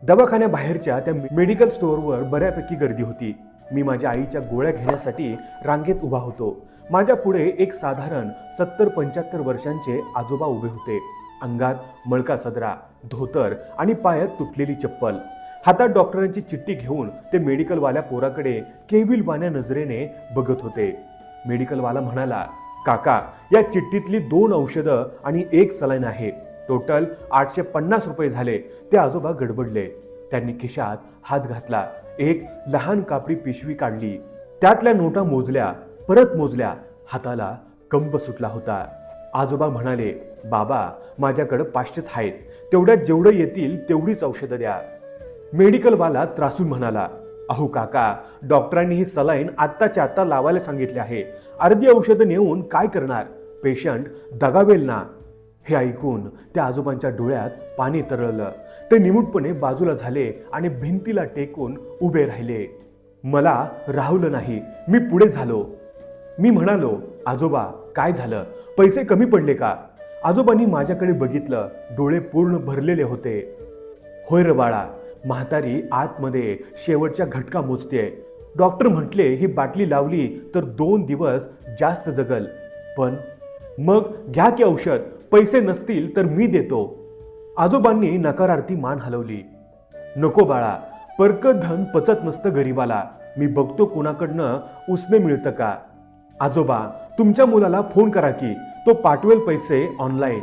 दवाखान्याबाहेरच्या त्या मेडिकल स्टोअरवर बऱ्यापैकी गर्दी होती. मी माझ्या आईच्या गोळ्या घेण्यासाठी रांगेत उभा होतो. माझ्या पुढे एक साधारण 70-75 वर्षांचे आजोबा उभे होते. अंगात मळका सदरा, धोतर आणि पायात तुटलेली चप्पल. हातात डॉक्टरांची चिठ्ठी घेऊन ते मेडिकलवाल्या पोराकडे केविलवाण्या नजरेने बघत होते. मेडिकलवाला म्हणाला, काका, या चिठ्ठीतली 2 औषधं आणि 1 सलाईन आहे. टोटल 850 रुपये झाले. ते आजोबा गडबडले. त्यांनी खिशात हात घातला. एक लहान कापडी पिशवी काढली. त्यातल्या नोटा मोजल्या, परत मोजल्या. हाताला कंप सुटला होता. आजोबा म्हणाले, बाबा, माझ्याकडे 500च आहेत. तेवढ्यात जेवढं येतील तेवढीच औषधं द्या. मेडिकलवाला त्रासून म्हणाला, अहो काका, डॉक्टरांनी ही सलाईन आत्ताच्या आत्ता लावायला सांगितले आहे. अर्धी औषधं नेऊन काय करणार? पेशंट दगावेल ना. हे ऐकून त्या आजोबांच्या डोळ्यात पाणी तरळलं. ते निमूटपणे बाजूला झाले आणि भिंतीला टेकून उभे राहिले. मला राहवलं नाही. मी पुढे झालो. मी म्हणालो, आजोबा, काय झालं? पैसे कमी पडले का? आजोबांनी माझ्याकडे बघितलं. डोळे पूर्ण भरलेले होते. होय रे बाळा, म्हातारी आतमध्ये शेवटच्या घटका मोजते. डॉक्टर म्हटले ही बाटली लावली तर 2 दिवस जास्त जगल. पण मग घ्या की औषध. पैसे नसतील तर मी देतो. आजोबांनी नकारार्थी मान हलवली. नको बाळा, परकत धन पचत नसतं गरीबाला. मी बघतो कोणाकडनं उसने मिळतं का. आजोबा, तुमच्या मुलाला फोन करा की, तो पाठवेल पैसे ऑनलाईन.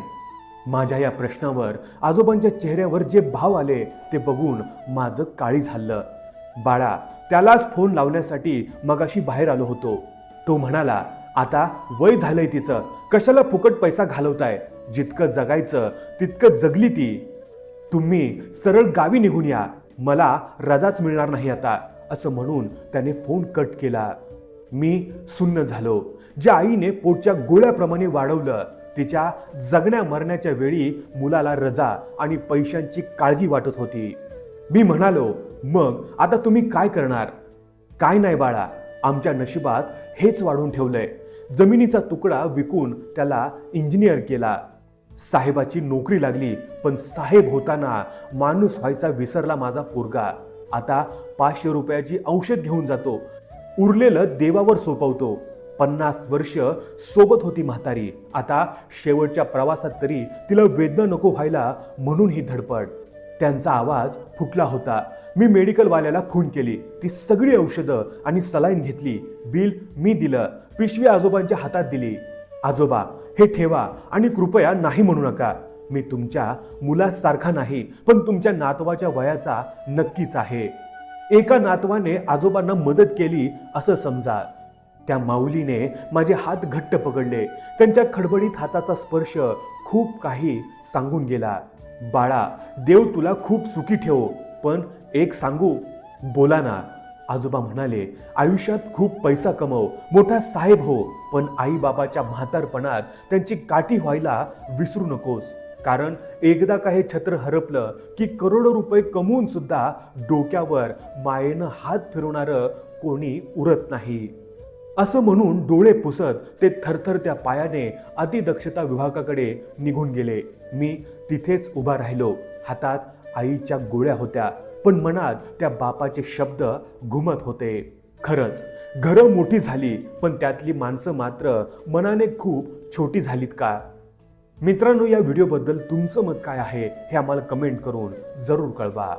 माझ्या या प्रश्नावर आजोबांच्या चेहऱ्यावर जे भाव आले ते बघून माझं काळी झालं. बाळा, त्यालाच फोन लावण्यासाठी मगाशी बाहेर आलो होतो. तो म्हणाला, आता वय झालंय तिचं, कशाला फुकट पैसा घालवताय? जितकं जगायचं तितकं जगली ती. तुम्ही सरळ गावी निघून या, मला रजाच मिळणार नाही आता, असं म्हणून त्याने फोन कट केला. मी सुन्न झालो. ज्या आईने पोटच्या गोळ्याप्रमाणे वाढवलं, तिच्या जगण्या मरण्याच्या वेळी मुलाला रजा आणि पैशांची काळजी वाटत होती. मी म्हणालो, मग आता तुम्ही काय करणार? काय नाही बाळा, आमच्या नशिबात हेच वाढून ठेवलंय. जमिनीचा तुकडा विकून त्याला इंजिनियर केला. साहेबाची नोकरी लागली, पण साहेब होताना माणूस व्हायचा विसरला माझा पोरगा. आता 500 रुपयाची औषध घेऊन जातो, उरलेलं देवावर सोपवतो. 50 वर्ष सोबत होती म्हातारी. आता शेवटच्या प्रवासात तरी तिला वेदना नको व्हायला म्हणून ही धडपड. त्यांचा आवाज फुटला होता. मी मेडिकलवाल्याला खून केली. ती सगळी औषधं आणि सलाईन घेतली. बिल मी दिलं. पिशवी आजोबांच्या हातात दिली. आजोबा, हे ठेवा आणि कृपया नाही म्हणू नका. मी तुमच्या मुलासारखा नाही, पण तुमच्या नातवाच्या वयाचा नक्कीच आहे. एका नातवाने आजोबांना मदत केली असं समजा. त्या माऊलीने माझे हात घट्ट पकडले. त्यांच्या खडबडीत हाताचा स्पर्श खूप काही सांगून गेला. बाळा, देव तुला खूप सुखी ठेवो. पण एक सांगू? बोला ना. आजोबा म्हणाले, आयुष्यात खूप पैसा कमव, मोठा साहेब हो, पण आई बाबाच्या म्हातारपणात त्यांची काठी व्हायला विसरू नकोस. कारण एकदा का हे छत्र हरपलं की करोडो रुपये कमवून सुद्धा डोक्यावर मायेनं हात फिरवणारं कोणी उरत नाही. असं म्हणून डोळे पुसत ते थरथरत्या पायाने अतिदक्षता विभागाकडे निघून गेले. मी तिथेच उभा राहिलो. हातात आईच्या गोळ्या होत्या, पण मनात त्या बापाचे शब्द घुमत होते. खरंच घरं मोठी झाली, पण त्यातली माणसं मात्र मनाने खूप छोटी झालीत का? मित्रांनो, या व्हिडिओबद्दल तुमचं मत काय आहे हे आम्हाला कमेंट करून जरूर कळवा.